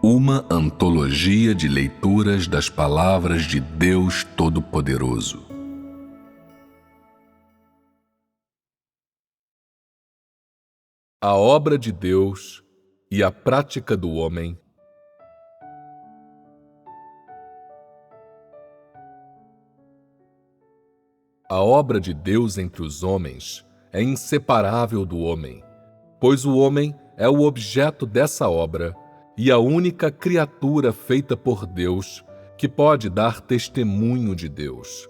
Uma antologia de leituras das palavras de Deus Todo-Poderoso. A obra de Deus e a prática do homem. A obra de Deus entre os homens é inseparável do homem, pois o homem é o objeto dessa obra e a única criatura feita por Deus que pode dar testemunho de Deus.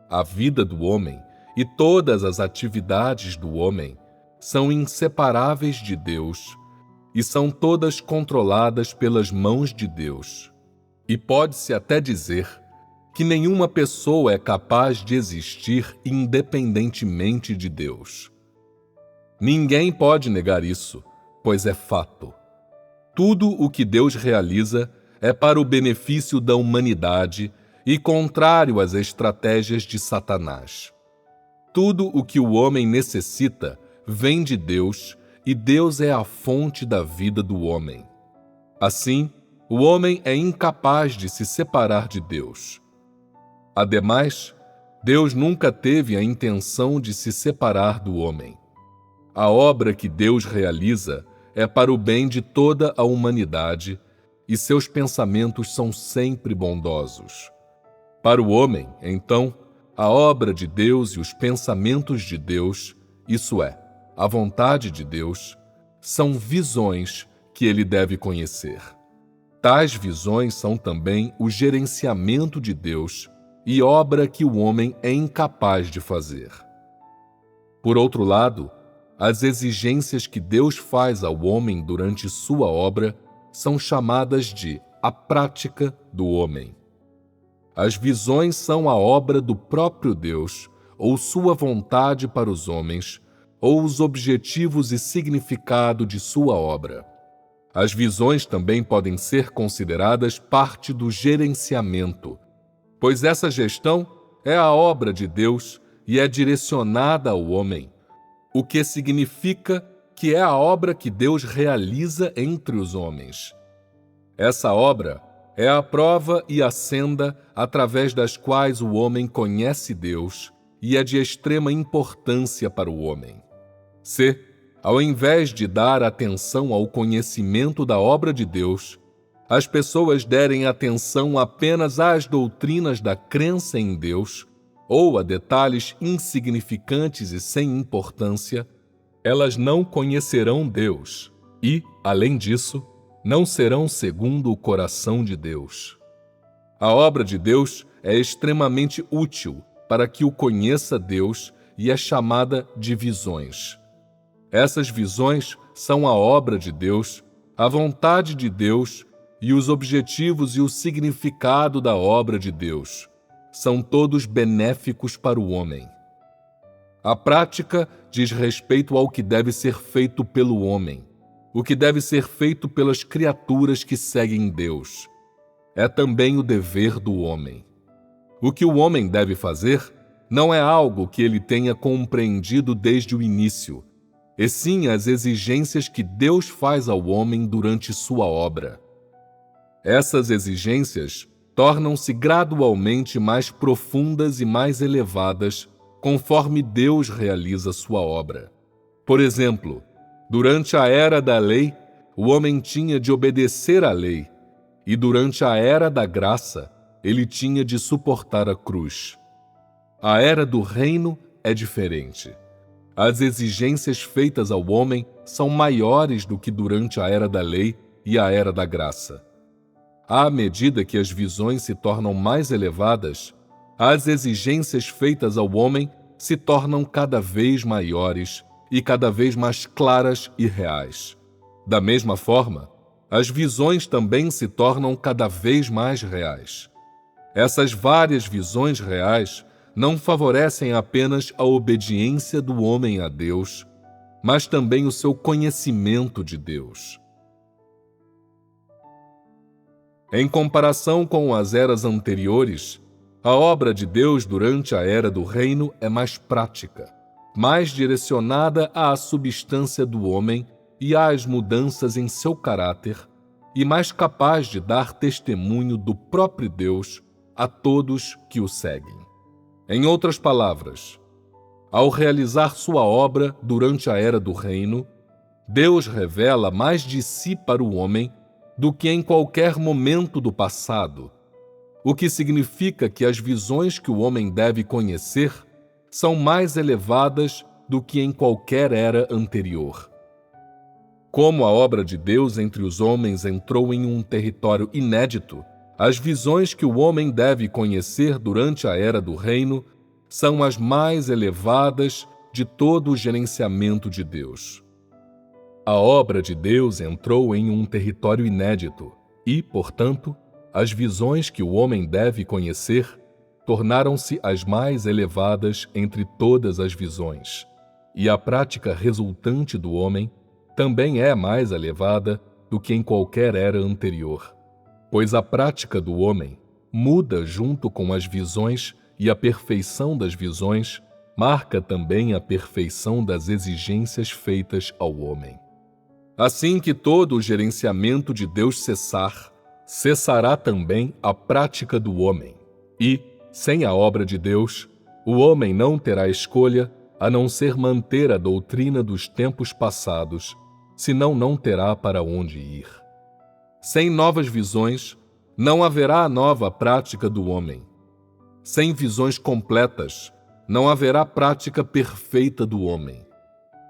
A vida do homem e todas as atividades do homem são inseparáveis de Deus e são todas controladas pelas mãos de Deus. E pode-se até dizer que nenhuma pessoa é capaz de existir independentemente de Deus. Ninguém pode negar isso, pois é fato. Tudo o que Deus realiza é para o benefício da humanidade e contrário às estratégias de Satanás. Tudo o que o homem necessita vem de Deus e Deus é a fonte da vida do homem. Assim, o homem é incapaz de se separar de Deus. Ademais, Deus nunca teve a intenção de se separar do homem. A obra que Deus realiza é para o bem de toda a humanidade e seus pensamentos são sempre bondosos. Para o homem, então, a obra de Deus e os pensamentos de Deus, isso é, a vontade de Deus, são visões que ele deve conhecer. Tais visões são também o gerenciamento de Deus e obra que o homem é incapaz de fazer. Por outro lado, as exigências que Deus faz ao homem durante sua obra são chamadas de a prática do homem. As visões são a obra do próprio Deus, ou sua vontade para os homens, ou os objetivos e significado de sua obra. As visões também podem ser consideradas parte do gerenciamento, pois essa gestão é a obra de Deus e é direcionada ao homem, o que significa que é a obra que Deus realiza entre os homens. Essa obra é a prova e a senda através das quais o homem conhece Deus e é de extrema importância para o homem. Se, ao invés de dar atenção ao conhecimento da obra de Deus, as pessoas derem atenção apenas às doutrinas da crença em Deus, ou a detalhes insignificantes e sem importância, elas não conhecerão Deus e, além disso, não serão segundo o coração de Deus. A obra de Deus é extremamente útil para que o conheça Deus e é chamada de visões. Essas visões são a obra de Deus, a vontade de Deus e os objetivos e o significado da obra de Deus. São todos benéficos para o homem. A prática diz respeito ao que deve ser feito pelo homem, o que deve ser feito pelas criaturas que seguem Deus. É também o dever do homem. O que o homem deve fazer não é algo que ele tenha compreendido desde o início, e sim as exigências que Deus faz ao homem durante sua obra. Essas exigências tornam-se gradualmente mais profundas e mais elevadas conforme Deus realiza sua obra. Por exemplo, durante a era da lei, o homem tinha de obedecer à lei, e durante a era da graça, ele tinha de suportar a cruz. A era do reino é diferente. As exigências feitas ao homem são maiores do que durante a era da lei e a era da graça. À medida que as visões se tornam mais elevadas, as exigências feitas ao homem se tornam cada vez maiores e cada vez mais claras e reais. Da mesma forma, as visões também se tornam cada vez mais reais. Essas várias visões reais não favorecem apenas a obediência do homem a Deus, mas também o seu conhecimento de Deus. Em comparação com as eras anteriores, a obra de Deus durante a era do reino é mais prática, mais direcionada à substância do homem e às mudanças em seu caráter, e mais capaz de dar testemunho do próprio Deus a todos que o seguem. Em outras palavras, ao realizar sua obra durante a Era do Reino, Deus revela mais de si para o homem do que em qualquer momento do passado, o que significa que as visões que o homem deve conhecer são mais elevadas do que em qualquer era anterior. Como a obra de Deus entre os homens entrou em um território inédito, as visões que o homem deve conhecer durante a Era do Reino são as mais elevadas de todo o gerenciamento de Deus. A obra de Deus entrou em um território inédito e, portanto, as visões que o homem deve conhecer tornaram-se as mais elevadas entre todas as visões, e a prática resultante do homem também é mais elevada do que em qualquer era anterior, pois a prática do homem muda junto com as visões e a perfeição das visões marca também a perfeição das exigências feitas ao homem. Assim que todo o gerenciamento de Deus cessar, cessará também a prática do homem, e, sem a obra de Deus, o homem não terá escolha a não ser manter a doutrina dos tempos passados, senão não terá para onde ir. Sem novas visões, não haverá nova prática do homem. Sem visões completas, não haverá prática perfeita do homem.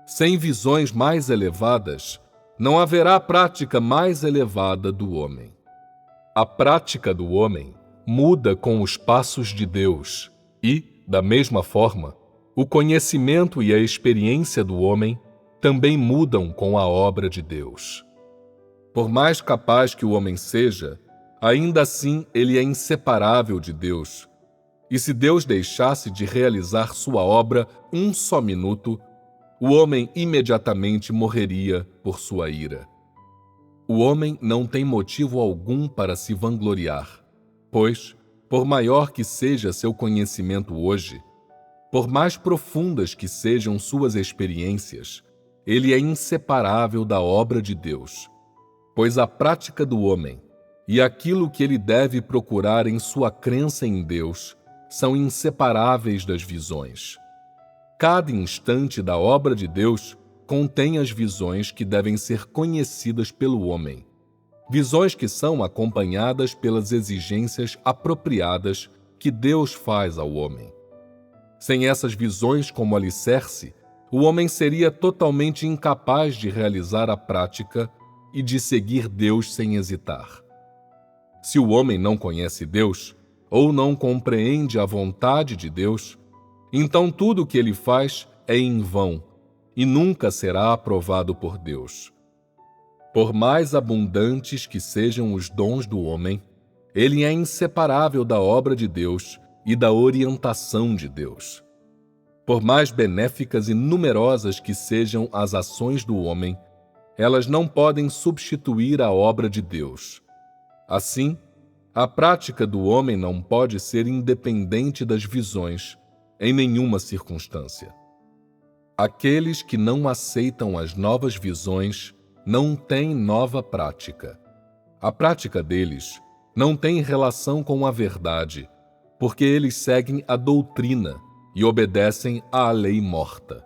Sem visões mais elevadas, não haverá prática mais elevada do homem. A prática do homem muda com os passos de Deus e, da mesma forma, o conhecimento e a experiência do homem também mudam com a obra de Deus. Por mais capaz que o homem seja, ainda assim ele é inseparável de Deus. E se Deus deixasse de realizar sua obra um só minuto, o homem imediatamente morreria por sua ira. O homem não tem motivo algum para se vangloriar, pois, por maior que seja seu conhecimento hoje, por mais profundas que sejam suas experiências, ele é inseparável da obra de Deus, pois a prática do homem e aquilo que ele deve procurar em sua crença em Deus são inseparáveis das visões. Cada instante da obra de Deus contém as visões que devem ser conhecidas pelo homem, visões que são acompanhadas pelas exigências apropriadas que Deus faz ao homem. Sem essas visões como alicerce, o homem seria totalmente incapaz de realizar a prática e de seguir Deus sem hesitar. Se o homem não conhece Deus, ou não compreende a vontade de Deus, então tudo o que ele faz é em vão e nunca será aprovado por Deus. Por mais abundantes que sejam os dons do homem, ele é inseparável da obra de Deus e da orientação de Deus. Por mais benéficas e numerosas que sejam as ações do homem, elas não podem substituir a obra de Deus. Assim, a prática do homem não pode ser independente das visões, em nenhuma circunstância. Aqueles que não aceitam as novas visões não têm nova prática. A prática deles não tem relação com a verdade, porque eles seguem a doutrina e obedecem à lei morta.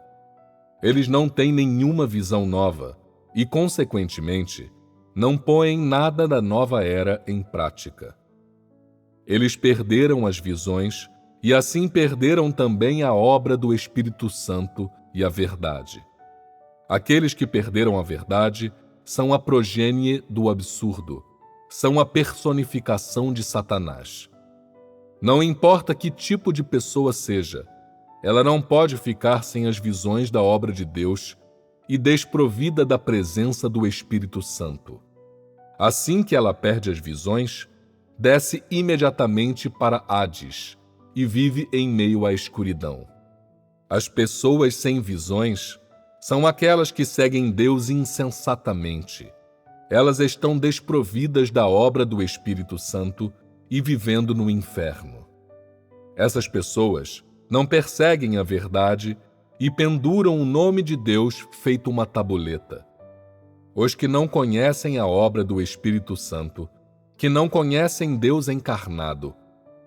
Eles não têm nenhuma visão nova e, consequentemente, não põem nada da nova era em prática. Eles perderam as visões e assim perderam também a obra do Espírito Santo e a verdade. Aqueles que perderam a verdade são a progênie do absurdo, são a personificação de Satanás. Não importa que tipo de pessoa seja, ela não pode ficar sem as visões da obra de Deus e desprovida da presença do Espírito Santo. Assim que ela perde as visões, desce imediatamente para Hades e vive em meio à escuridão. As pessoas sem visões são aquelas que seguem Deus insensatamente. Elas estão desprovidas da obra do Espírito Santo e vivendo no inferno. Essas pessoas não perseguem a verdade e penduram o nome de Deus feito uma tabuleta. os que não conhecem a obra do Espírito Santo, que não conhecem Deus encarnado,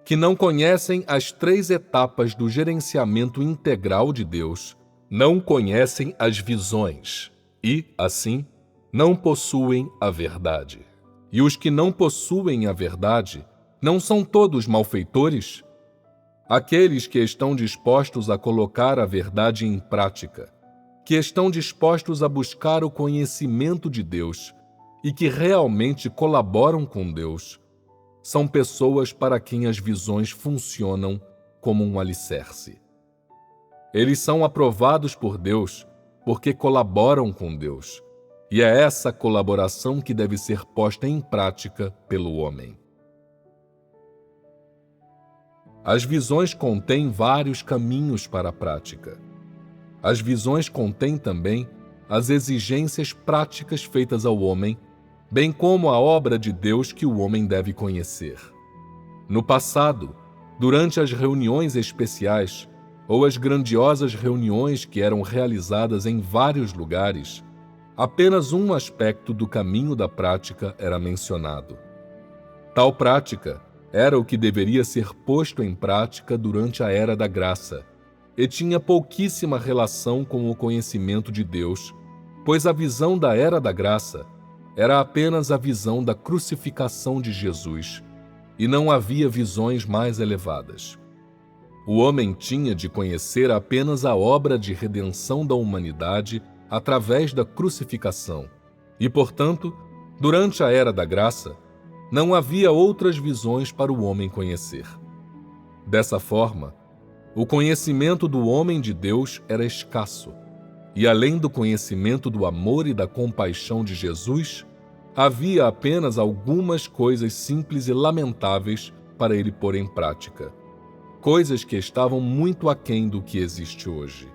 que não conhecem as 3 etapas do gerenciamento integral de Deus, não conhecem as visões e, assim, não possuem a verdade. E os que não possuem a verdade não são todos malfeitores? Aqueles que estão dispostos a colocar a verdade em prática, que estão dispostos a buscar o conhecimento de Deus e que realmente colaboram com Deus, são pessoas para quem as visões funcionam como um alicerce. Eles são aprovados por Deus porque colaboram com Deus, e é essa colaboração que deve ser posta em prática pelo homem. As visões contêm vários caminhos para a prática. As visões contêm também as exigências práticas feitas ao homem, bem como a obra de Deus que o homem deve conhecer. No passado, durante as reuniões especiais ou as grandiosas reuniões que eram realizadas em vários lugares, apenas um aspecto do caminho da prática era mencionado. Tal prática era o que deveria ser posto em prática durante a Era da Graça, e tinha pouquíssima relação com o conhecimento de Deus, pois a visão da Era da Graça era apenas a visão da crucificação de Jesus, e não havia visões mais elevadas. O homem tinha de conhecer apenas a obra de redenção da humanidade através da crucificação, e, portanto, durante a Era da Graça, não havia outras visões para o homem conhecer. Dessa forma, o conhecimento do homem de Deus era escasso, e além do conhecimento do amor e da compaixão de Jesus, havia apenas algumas coisas simples e lamentáveis para ele pôr em prática, coisas que estavam muito aquém do que existe hoje.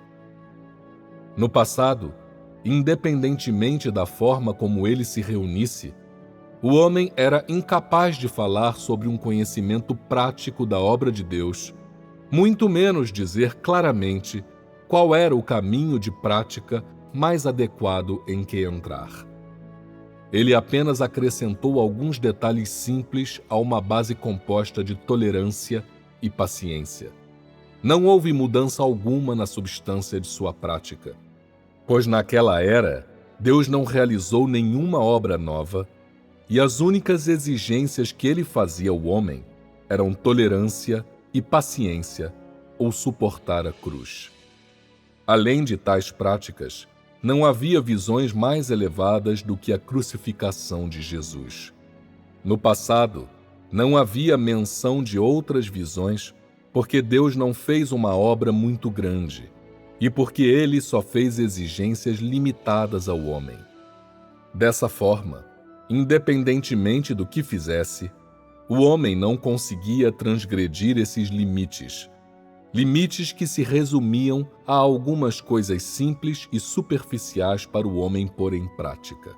No passado, independentemente da forma como ele se reunisse, o homem era incapaz de falar sobre um conhecimento prático da obra de Deus, muito menos dizer claramente qual era o caminho de prática mais adequado em que entrar. Ele apenas acrescentou alguns detalhes simples a uma base composta de tolerância e paciência. Não houve mudança alguma na substância de sua prática, pois naquela era Deus não realizou nenhuma obra nova, e as únicas exigências que ele fazia ao homem eram tolerância e paciência ou suportar a cruz. Além de tais práticas, não havia visões mais elevadas do que a crucificação de Jesus. No passado, não havia menção de outras visões, porque Deus não fez uma obra muito grande, e porque ele só fez exigências limitadas ao homem. Dessa forma, independentemente do que fizesse, o homem não conseguia transgredir esses limites que se resumiam a algumas coisas simples e superficiais para o homem pôr em prática.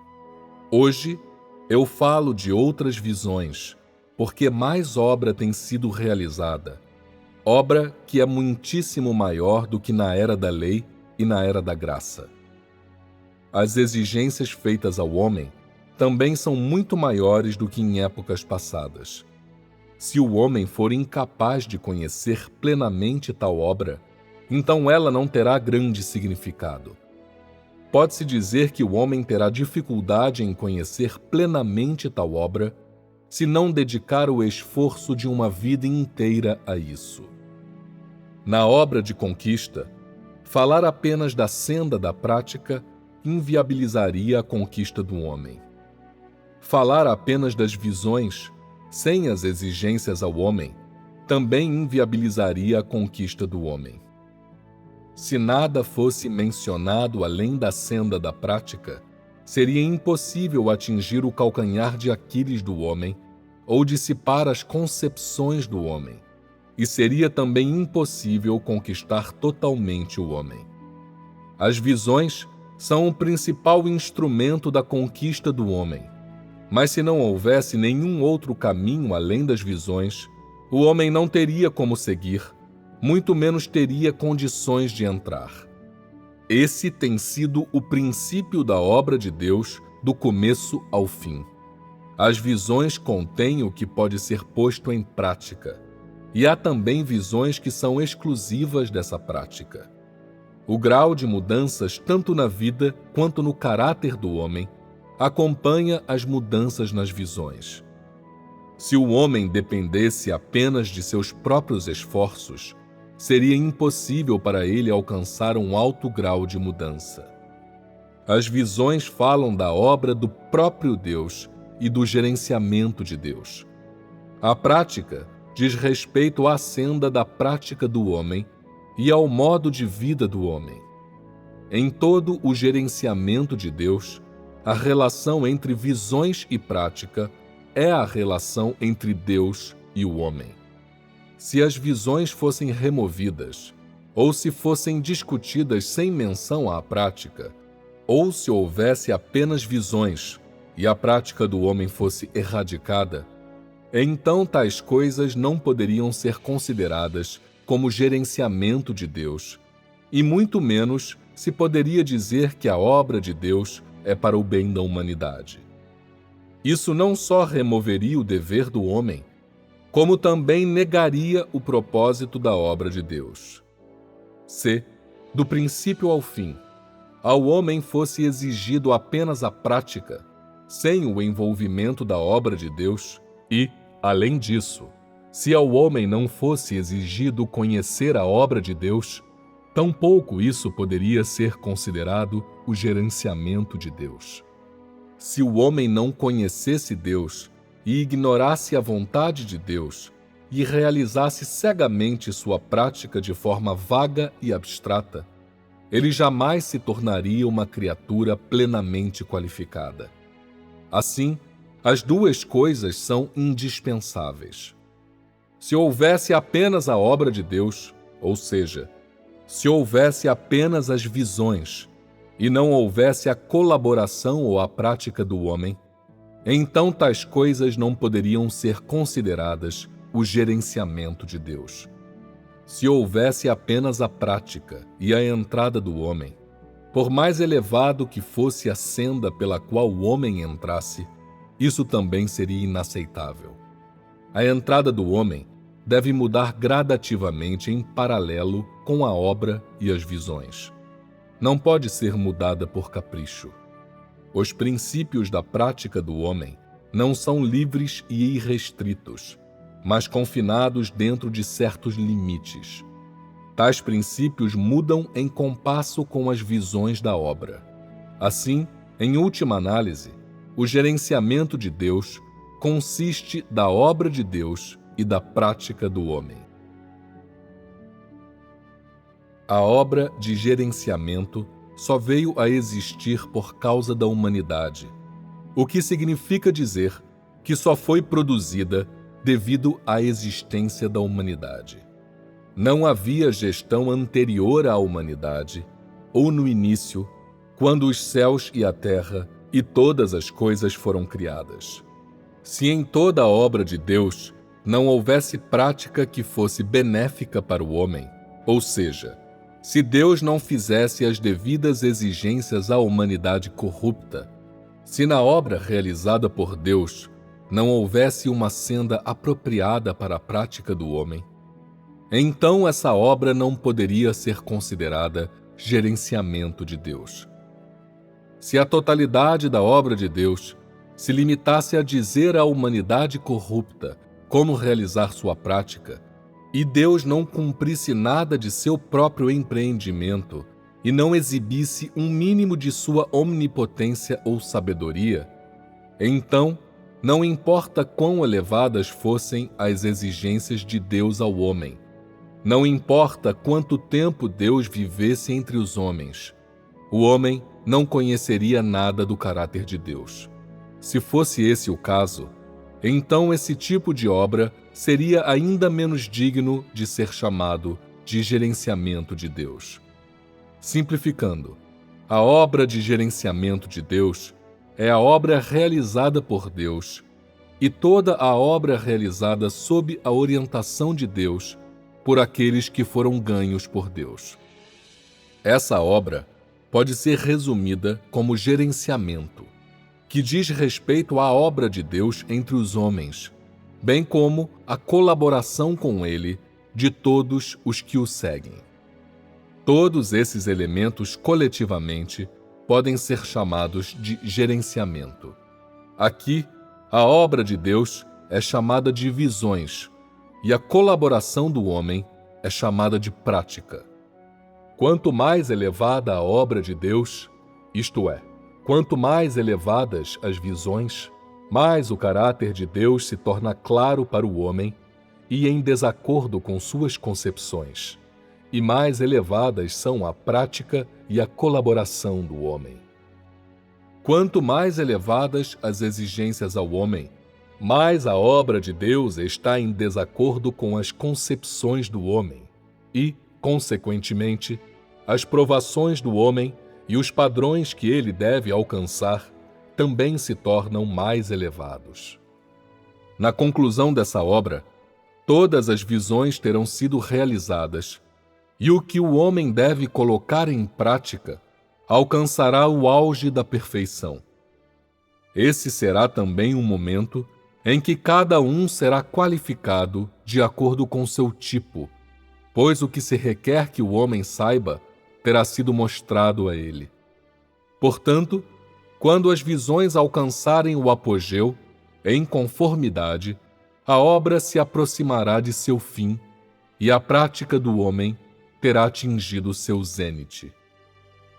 Hoje, eu falo de outras visões, porque mais obra tem sido realizada, obra que é muitíssimo maior do que na Era da Lei e na Era da Graça. As exigências feitas ao homem também são muito maiores do que em épocas passadas. Se o homem for incapaz de conhecer plenamente tal obra, então ela não terá grande significado. Pode-se dizer que o homem terá dificuldade em conhecer plenamente tal obra se não dedicar o esforço de uma vida inteira a isso. Na obra de conquista, falar apenas da senda da prática inviabilizaria a conquista do homem. Falar apenas das visões, sem as exigências ao homem, também inviabilizaria a conquista do homem. Se nada fosse mencionado além da senda da prática, seria impossível atingir o calcanhar de Aquiles do homem ou dissipar as concepções do homem, e seria também impossível conquistar totalmente o homem. As visões são o principal instrumento da conquista do homem. Mas se não houvesse nenhum outro caminho além das visões, o homem não teria como seguir, muito menos teria condições de entrar. Esse tem sido o princípio da obra de Deus do começo ao fim. As visões contêm o que pode ser posto em prática, e há também visões que são exclusivas dessa prática. O grau de mudanças, tanto na vida quanto no caráter do homem, acompanha as mudanças nas visões. Se o homem dependesse apenas de seus próprios esforços, seria impossível para ele alcançar um alto grau de mudança. As visões falam da obra do próprio Deus e do gerenciamento de Deus. A prática diz respeito à senda da prática do homem e ao modo de vida do homem. Em todo o gerenciamento de Deus, a relação entre visões e prática é a relação entre Deus e o homem. Se as visões fossem removidas, ou se fossem discutidas sem menção à prática, ou se houvesse apenas visões e a prática do homem fosse erradicada, então tais coisas não poderiam ser consideradas como gerenciamento de Deus, e muito menos se poderia dizer que a obra de Deus é para o bem da humanidade. Isso não só removeria o dever do homem, como também negaria o propósito da obra de Deus. Se, do princípio ao fim, ao homem fosse exigido apenas a prática, sem o envolvimento da obra de Deus, e, além disso, se ao homem não fosse exigido conhecer a obra de Deus, tampouco isso poderia ser considerado o gerenciamento de Deus. Se o homem não conhecesse Deus e ignorasse a vontade de Deus e realizasse cegamente sua prática de forma vaga e abstrata, ele jamais se tornaria uma criatura plenamente qualificada. Assim, as duas coisas são indispensáveis. Se houvesse apenas a obra de Deus, ou seja, se houvesse apenas as visões, e não houvesse a colaboração ou a prática do homem, então tais coisas não poderiam ser consideradas o gerenciamento de Deus. Se houvesse apenas a prática e a entrada do homem, por mais elevado que fosse a senda pela qual o homem entrasse, isso também seria inaceitável. A entrada do homem deve mudar gradativamente em paralelo com a obra e as visões. Não pode ser mudada por capricho. Os princípios da prática do homem não são livres e irrestritos, mas confinados dentro de certos limites. Tais princípios mudam em compasso com as visões da obra. Assim, em última análise, o gerenciamento de Deus consiste da obra de Deus e da prática do homem. A obra de gerenciamento só veio a existir por causa da humanidade, o que significa dizer que só foi produzida devido à existência da humanidade. Não havia gestão anterior à humanidade, ou no início, quando os céus e a terra e todas as coisas foram criadas. Se em toda a obra de Deus não houvesse prática que fosse benéfica para o homem, ou seja, se Deus não fizesse as devidas exigências à humanidade corrupta, se na obra realizada por Deus não houvesse uma senda apropriada para a prática do homem, então essa obra não poderia ser considerada gerenciamento de Deus. Se a totalidade da obra de Deus se limitasse a dizer à humanidade corrupta como realizar sua prática, e Deus não cumprisse nada de seu próprio empreendimento e não exibisse um mínimo de sua onipotência ou sabedoria, então, não importa quão elevadas fossem as exigências de Deus ao homem, não importa quanto tempo Deus vivesse entre os homens, o homem não conheceria nada do caráter de Deus. Se fosse esse o caso, então esse tipo de obra seria ainda menos digno de ser chamado de gerenciamento de Deus. Simplificando, a obra de gerenciamento de Deus é a obra realizada por Deus, e toda a obra realizada sob a orientação de Deus por aqueles que foram ganhos por Deus. Essa obra pode ser resumida como gerenciamento. que diz respeito à obra de Deus entre os homens, bem como a colaboração com ele de todos os que o seguem. Todos esses elementos coletivamente podem ser chamados de gerenciamento. Aqui, a obra de Deus é chamada de visões e a colaboração do homem é chamada de prática. Quanto mais elevada a obra de Deus, isto é, quanto mais elevadas as visões, mais o caráter de Deus se torna claro para o homem e em desacordo com suas concepções, e mais elevadas são a prática e a colaboração do homem. Quanto mais elevadas as exigências ao homem, mais a obra de Deus está em desacordo com as concepções do homem e, consequentemente, as provações do homem e os padrões que ele deve alcançar também se tornam mais elevados. Na conclusão dessa obra, todas as visões terão sido realizadas e o que o homem deve colocar em prática alcançará o auge da perfeição. Esse será também um momento em que cada um será qualificado de acordo com seu tipo, pois o que se requer que o homem saiba terá sido mostrado a ele. Portanto, quando as visões alcançarem o apogeu, em conformidade, a obra se aproximará de seu fim e a prática do homem terá atingido seu zênite.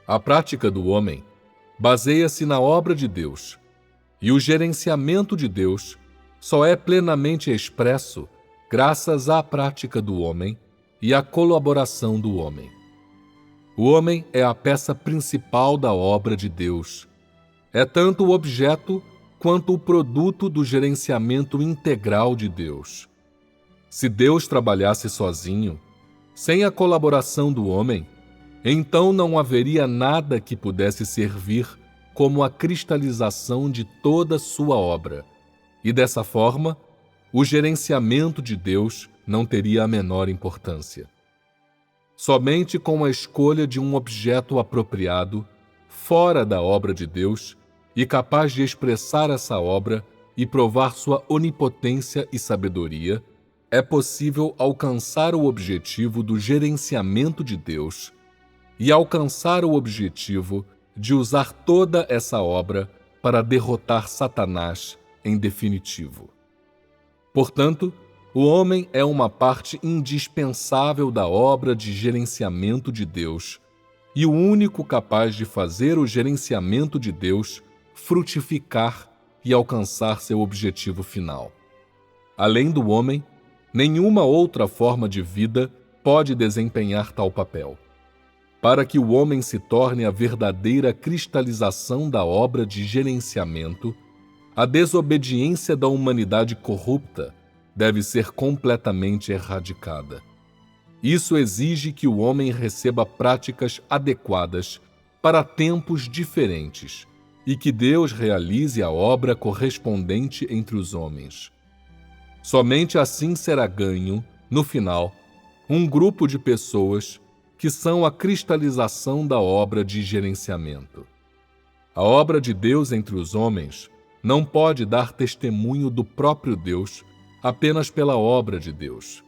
A prática do homem baseia-se na obra de Deus, e o gerenciamento de Deus só é plenamente expresso graças à prática do homem e à colaboração do homem. O homem é a peça principal da obra de Deus. É tanto o objeto quanto o produto do gerenciamento integral de Deus. Se Deus trabalhasse sozinho, sem a colaboração do homem, então não haveria nada que pudesse servir como a cristalização de toda sua obra, e dessa forma, o gerenciamento de Deus não teria a menor importância. Somente com a escolha de um objeto apropriado, fora da obra de Deus, e capaz de expressar essa obra e provar sua onipotência e sabedoria, é possível alcançar o objetivo do gerenciamento de Deus e alcançar o objetivo de usar toda essa obra para derrotar Satanás em definitivo. Portanto, o homem é uma parte indispensável da obra de gerenciamento de Deus e o único capaz de fazer o gerenciamento de Deus frutificar e alcançar seu objetivo final. Além do homem, nenhuma outra forma de vida pode desempenhar tal papel. Para que o homem se torne a verdadeira cristalização da obra de gerenciamento, a desobediência da humanidade corrupta deve ser completamente erradicada. Isso exige que o homem receba práticas adequadas para tempos diferentes e que Deus realize a obra correspondente entre os homens. Somente assim será ganho, no final, um grupo de pessoas que são a cristalização da obra de gerenciamento. A obra de Deus entre os homens não pode dar testemunho do próprio Deus apenas pela obra de Deus.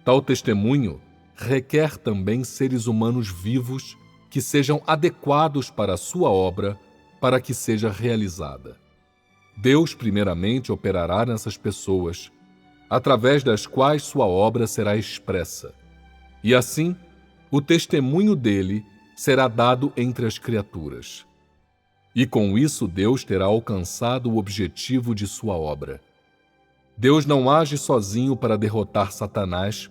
Tal testemunho requer também seres humanos vivos que sejam adequados para a sua obra para que seja realizada. Deus primeiramente operará nessas pessoas, através das quais sua obra será expressa. E assim, o testemunho dele será dado entre as criaturas. E com isso Deus terá alcançado o objetivo de sua obra. Deus não age sozinho para derrotar Satanás,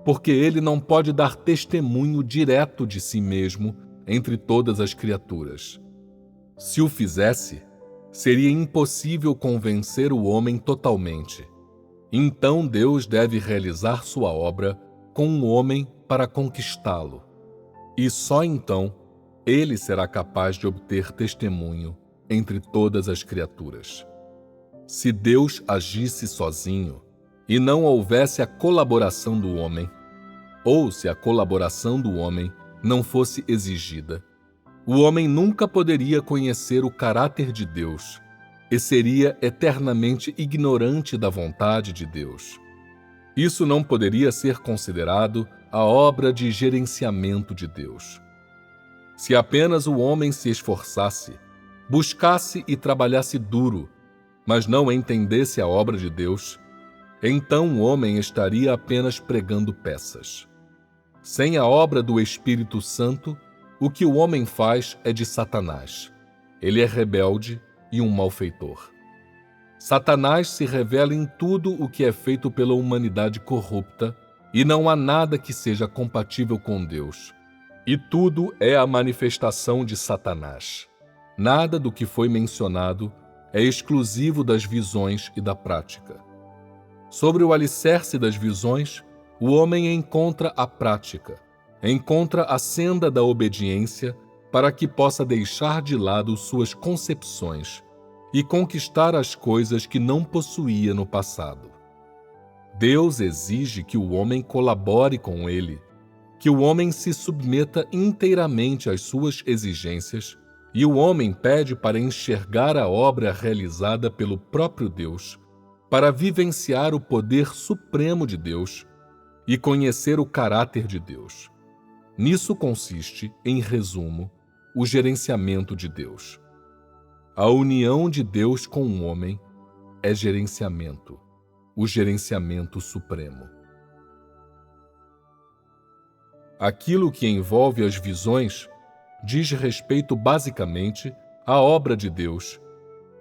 porque ele não pode dar testemunho direto de si mesmo entre todas as criaturas. Se o fizesse, seria impossível convencer o homem totalmente. Então Deus deve realizar sua obra com um homem para conquistá-lo. E só então ele será capaz de obter testemunho entre todas as criaturas. Se Deus agisse sozinho e não houvesse a colaboração do homem, ou se a colaboração do homem não fosse exigida, o homem nunca poderia conhecer o caráter de Deus e seria eternamente ignorante da vontade de Deus. Isso não poderia ser considerado a obra de gerenciamento de Deus. Se apenas o homem se esforçasse, buscasse e trabalhasse duro, mas não entendesse a obra de Deus, então o homem estaria apenas pregando peças. Sem a obra do Espírito Santo, o que o homem faz é de Satanás. Ele é rebelde e um malfeitor. Satanás se revela em tudo o que é feito pela humanidade corrupta, e não há nada que seja compatível com Deus. E tudo é a manifestação de Satanás. Nada do que foi mencionado é exclusivo das visões e da prática. Sobre o alicerce das visões, o homem encontra a prática, encontra a senda da obediência para que possa deixar de lado suas concepções e conquistar as coisas que não possuía no passado. Deus exige que o homem colabore com ele, que o homem se submeta inteiramente às suas exigências, e o homem pede para enxergar a obra realizada pelo próprio Deus, para vivenciar o poder supremo de Deus e conhecer o caráter de Deus. Nisso consiste, em resumo, o gerenciamento de Deus. A união de Deus com o homem é gerenciamento, o gerenciamento supremo. Aquilo que envolve as visões diz respeito basicamente à obra de Deus,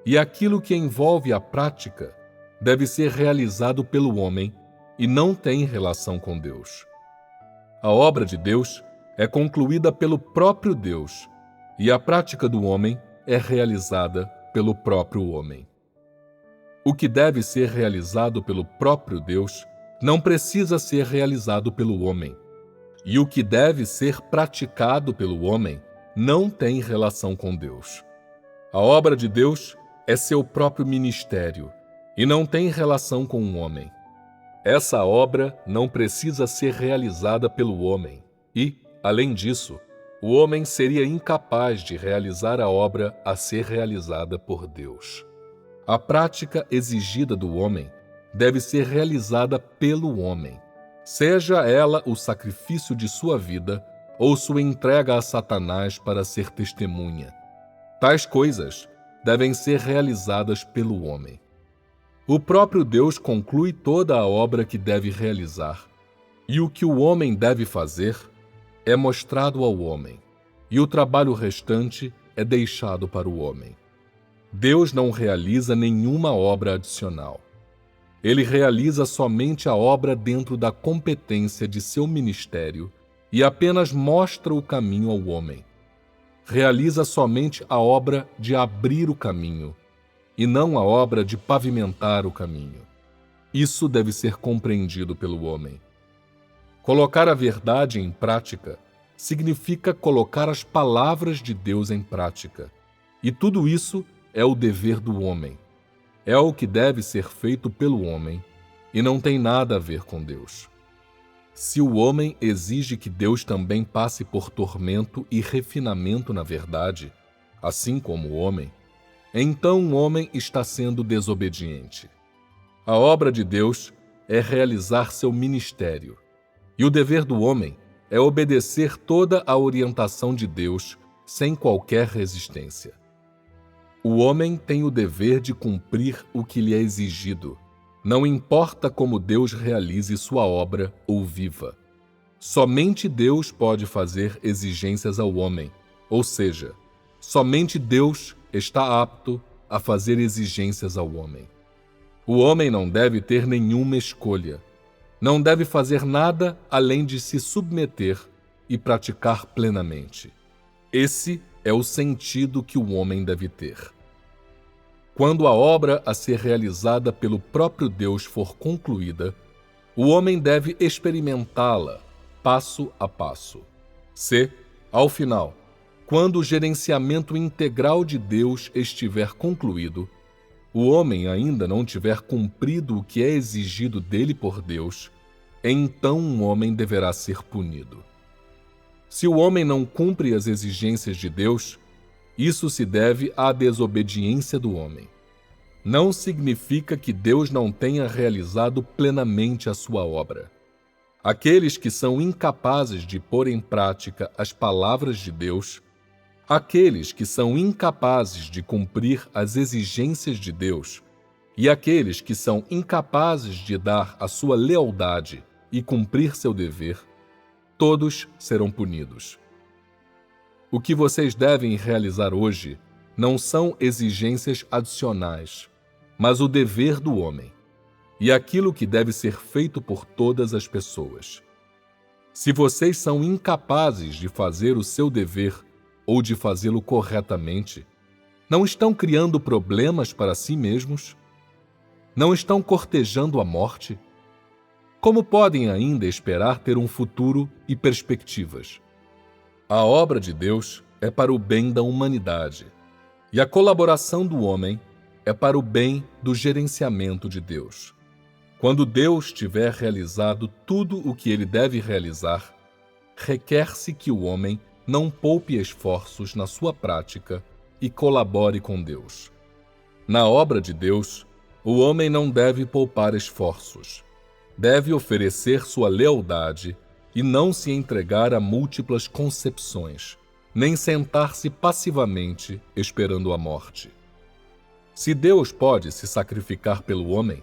e aquilo que envolve a prática deve ser realizado pelo homem e não tem relação com Deus. A obra de Deus é concluída pelo próprio Deus, e a prática do homem é realizada pelo próprio homem. O que deve ser realizado pelo próprio Deus não precisa ser realizado pelo homem, e o que deve ser praticado pelo homem não tem relação com Deus. A obra de Deus é seu próprio ministério e não tem relação com o homem. Essa obra não precisa ser realizada pelo homem e, além disso, o homem seria incapaz de realizar a obra a ser realizada por Deus. A prática exigida do homem deve ser realizada pelo homem, seja ela o sacrifício de sua vida ou sua entrega a Satanás para ser testemunha. Tais coisas devem ser realizadas pelo homem. O próprio Deus conclui toda a obra que deve realizar, e o que o homem deve fazer é mostrado ao homem, e o trabalho restante é deixado para o homem. Deus não realiza nenhuma obra adicional. Ele realiza somente a obra dentro da competência de seu ministério e apenas mostra o caminho ao homem. Realiza somente a obra de abrir o caminho, e não a obra de pavimentar o caminho. Isso deve ser compreendido pelo homem. Colocar a verdade em prática significa colocar as palavras de Deus em prática, e tudo isso é o dever do homem. É o que deve ser feito pelo homem, e não tem nada a ver com Deus. Se o homem exige que Deus também passe por tormento e refinamento na verdade, assim como o homem, então o homem está sendo desobediente. A obra de Deus é realizar seu ministério, e o dever do homem é obedecer toda a orientação de Deus sem qualquer resistência. O homem tem o dever de cumprir o que lhe é exigido, não importa como Deus realize sua obra ou viva. Somente Deus pode fazer exigências ao homem, ou seja, somente Deus está apto a fazer exigências ao homem. O homem não deve ter nenhuma escolha, não deve fazer nada além de se submeter e praticar plenamente. Esse é o sentido que o homem deve ter. Quando a obra a ser realizada pelo próprio Deus for concluída, o homem deve experimentá-la, passo a passo. Se, ao final, quando o gerenciamento integral de Deus estiver concluído, o homem ainda não tiver cumprido o que é exigido dele por Deus, então um homem deverá ser punido. Se o homem não cumpre as exigências de Deus, isso se deve à desobediência do homem. não significa que Deus não tenha realizado plenamente a sua obra. Aqueles que são incapazes de pôr em prática as palavras de Deus, aqueles que são incapazes de cumprir as exigências de Deus e aqueles que são incapazes de dar a sua lealdade e cumprir seu dever, todos serão punidos. O que vocês devem realizar hoje não são exigências adicionais, mas o dever do homem, e aquilo que deve ser feito por todas as pessoas. Se vocês são incapazes de fazer o seu dever ou de fazê-lo corretamente, não estão criando problemas para si mesmos? Não estão cortejando a morte? Como podem ainda esperar ter um futuro e perspectivas? A obra de Deus é para o bem da humanidade, e a colaboração do homem é para o bem do gerenciamento de Deus. Quando Deus tiver realizado tudo o que ele deve realizar, requer-se que o homem não poupe esforços na sua prática e colabore com Deus. Na obra de Deus, o homem não deve poupar esforços. Deve oferecer sua lealdade e não se entregar a múltiplas concepções, nem sentar-se passivamente esperando a morte. Se Deus pode se sacrificar pelo homem,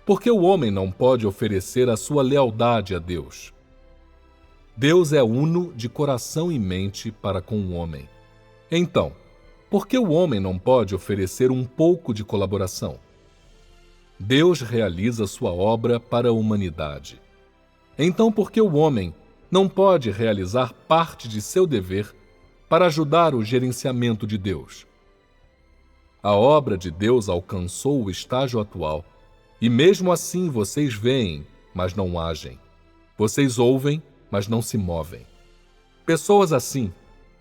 por que o homem não pode oferecer a sua lealdade a Deus? Deus é uno de coração e mente para com o homem. Então, por que o homem não pode oferecer um pouco de colaboração? Deus realiza sua obra para a humanidade. Então, por que o homem não pode realizar parte de seu dever para ajudar o gerenciamento de Deus? A obra de Deus alcançou o estágio atual, e mesmo assim vocês veem, mas não agem. Vocês ouvem, mas não se movem. Pessoas assim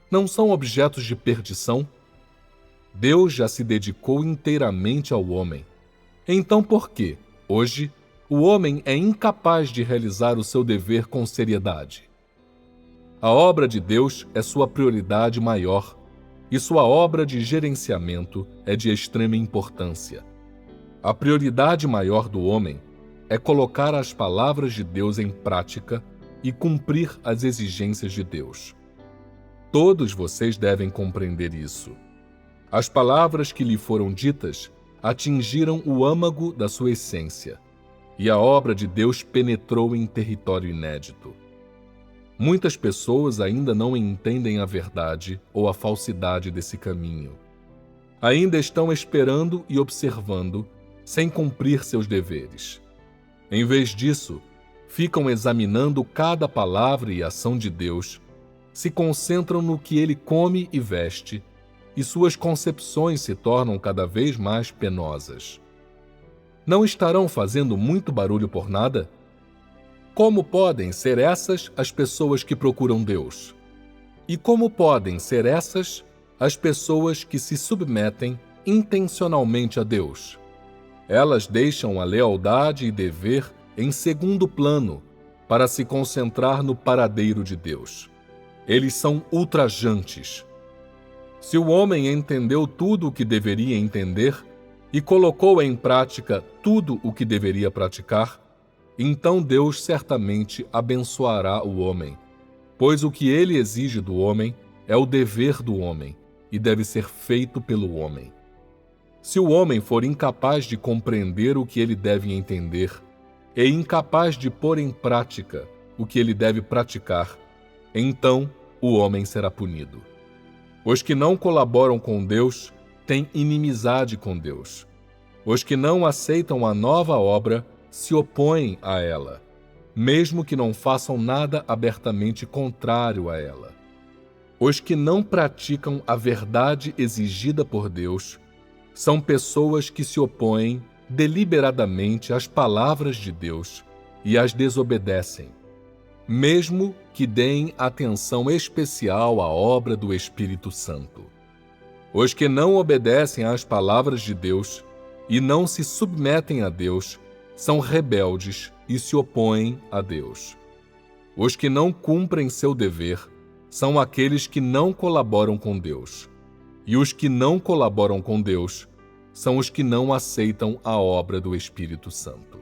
não são objetos de perdição? Deus já se dedicou inteiramente ao homem. Então por que, hoje, o homem é incapaz de realizar o seu dever com seriedade? A obra de Deus é sua prioridade maior, e sua obra de gerenciamento é de extrema importância. A prioridade maior do homem é colocar as palavras de Deus em prática e cumprir as exigências de Deus. Todos vocês devem compreender isso. As palavras que lhe foram ditas atingiram o âmago da sua essência, e a obra de Deus penetrou em território inédito. Muitas pessoas ainda não entendem a verdade ou a falsidade desse caminho. Ainda estão esperando e observando, sem cumprir seus deveres. Em vez disso, ficam examinando cada palavra e ação de Deus, se concentram no que ele come e veste, e suas concepções se tornam cada vez mais penosas. Não estarão fazendo muito barulho por nada? Como podem ser essas as pessoas que procuram Deus? E como podem ser essas as pessoas que se submetem intencionalmente a Deus? Elas deixam a lealdade e dever em segundo plano para se concentrar no paradeiro de Deus. Eles são ultrajantes. Se o homem entendeu tudo o que deveria entender e colocou em prática tudo o que deveria praticar, então Deus certamente abençoará o homem, pois o que ele exige do homem é o dever do homem e deve ser feito pelo homem. Se o homem for incapaz de compreender o que ele deve entender e incapaz de pôr em prática o que ele deve praticar, então o homem será punido. Os que não colaboram com Deus têm inimizade com Deus. Os que não aceitam a nova obra se opõem a ela, mesmo que não façam nada abertamente contrário a ela. Os que não praticam a verdade exigida por Deus são pessoas que se opõem deliberadamente às palavras de Deus e as desobedecem, mesmo que deem atenção especial à obra do Espírito Santo. Os que não obedecem às palavras de Deus e não se submetem a Deus são rebeldes e se opõem a Deus. Os que não cumprem seu dever são aqueles que não colaboram com Deus. E os que não colaboram com Deus são os que não aceitam a obra do Espírito Santo.